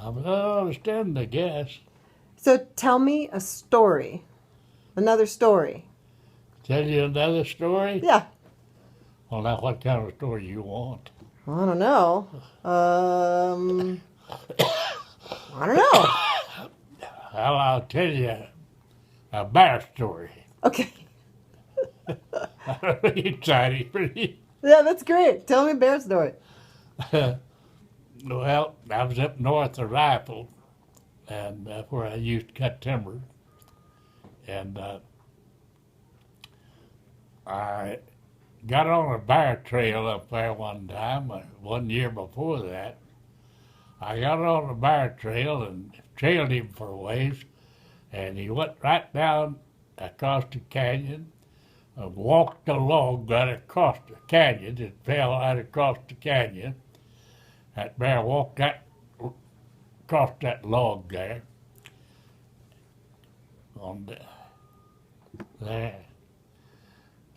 I understand, I guess. So tell me a story. Another story. Tell you another story? Yeah. Well, now, what kind of story you want? I don't know. I don't know. Well, I'll tell you a bear story. Okay. I'm really excited for you. Yeah, that's great. Tell me a bear story. Well, I was up north of Rifle, and where I used to cut timber, and I got on a bear trail up there one time. 1 year before that, I got on a bear trail and trailed him for a ways, and he went right down across the canyon, walked a log right across the canyon, and fell right across the canyon. That bear walked that across that log there on there,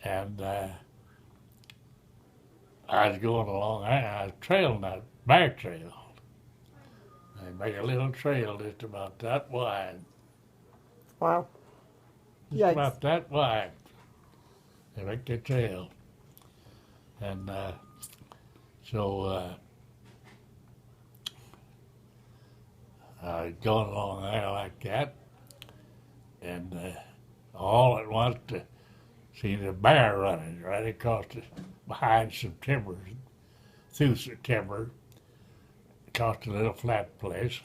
and I was going along there. I was trailing that bear trail. They make a little trail just about that wide, Wow. just Yikes. about that wide. They make the trail, and so I was going along there like that, and all at once, seen a bear running right across behind some timber, through some timber, across a little flat place.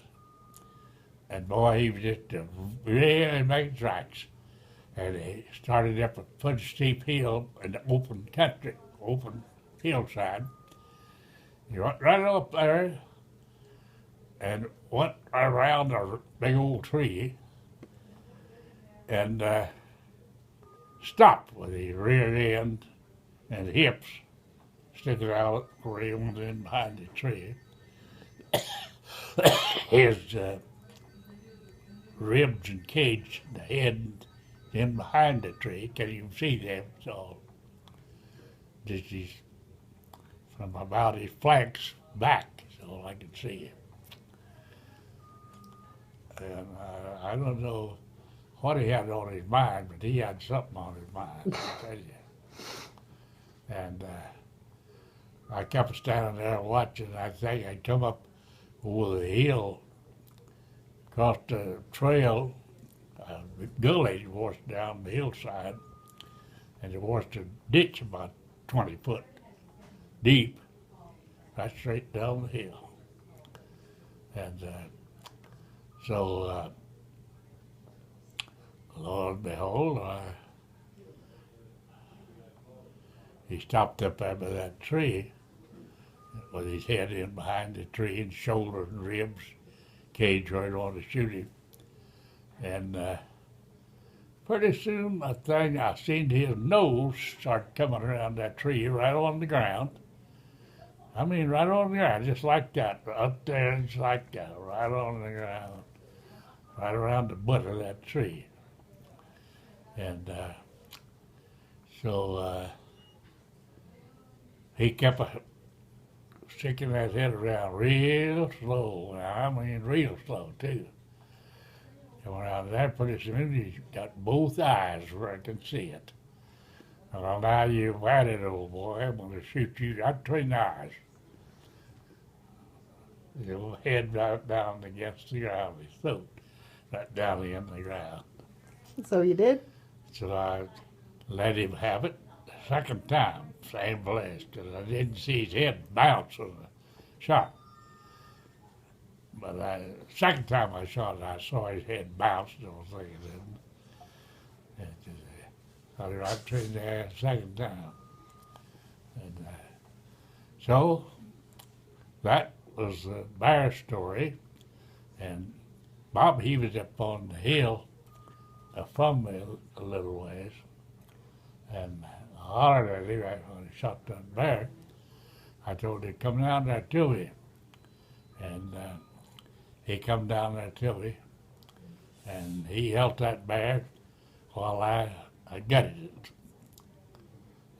And boy, he was just really making tracks. And he started up a pretty steep hill in the open country, open hillside. He went right up there and went around a big old tree and stopped with his rear end and hips sticking out around in behind the tree. His ribs and cage, the head in behind the tree, can you see them? So just his, from about his flanks back, so I can see him. And I don't know what he had on his mind, but he had something on his mind, I tell you. And I kept standing there watching. I think I come up over the hill, across the trail, the gully was down the hillside, and there was a ditch about 20 foot deep, right straight down the hill. And so, lo and behold, he stopped up there by that tree with his head in behind the tree and shoulders and ribs, cage where he wanted to shoot him. And pretty soon, I seen his nose start coming around that tree right on the ground. I mean, right on the ground, just like that, up there, just like that, right on the ground, right around the butt of that tree. And so he kept sticking that head around real slow. I mean, real slow, too. Come around there pretty soon, he's got both eyes where I can see it. Well, now you've had it, old boy. I'm going to shoot you right between the eyes. Your head right down against the ground, his throat right down in the ground. So you did? So I let him have it the second time, same place, because I didn't see his head bounce on the shot. But the second time I shot it, I saw his head bounce, and I was thinking, I was right between there the second time. And so that was the bear story. And Bob, he was up on the hill from me a little ways, and I hollered at him right when he shot that bear. I told him, come down there to me. And he come down there to me, and he held that bear while I gutted it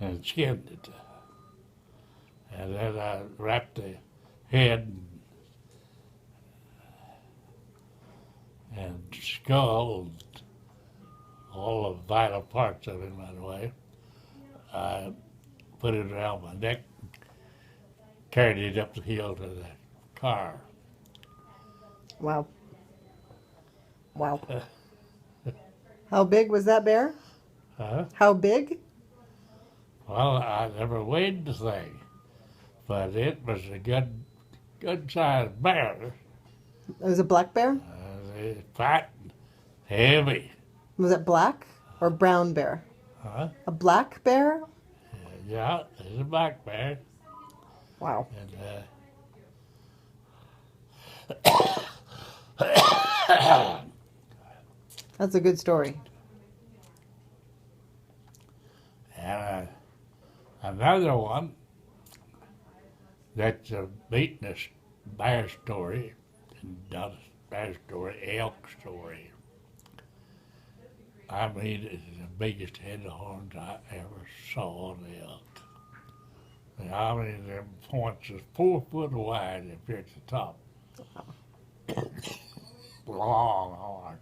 and skinned it. And then I wrapped the head and skull, and all the vital parts of him, by the way. I put it around my neck, carried it up the hill to the car. Wow. Wow. How big was that bear? Huh? How big? Well, I never weighed the thing, but it was a good sized bear. It was a black bear? It's fat and heavy. Was it black or brown bear? Huh? A black bear? Yeah, it's a black bear. Wow. And That's a good story. and another one that's a beaten bear story, not a bear story, elk story. I mean, it's the biggest head of horns I ever saw on the elk. And I mean, them points is 4 foot wide if you're at the top. Long horn.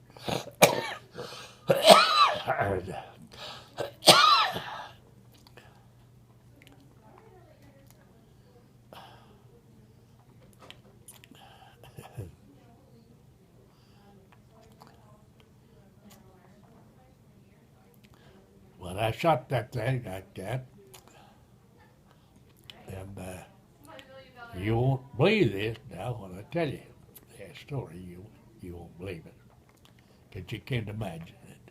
When I shot that thing like that, and you won't believe this now when I tell you that story, you won't believe it, because you can't imagine it.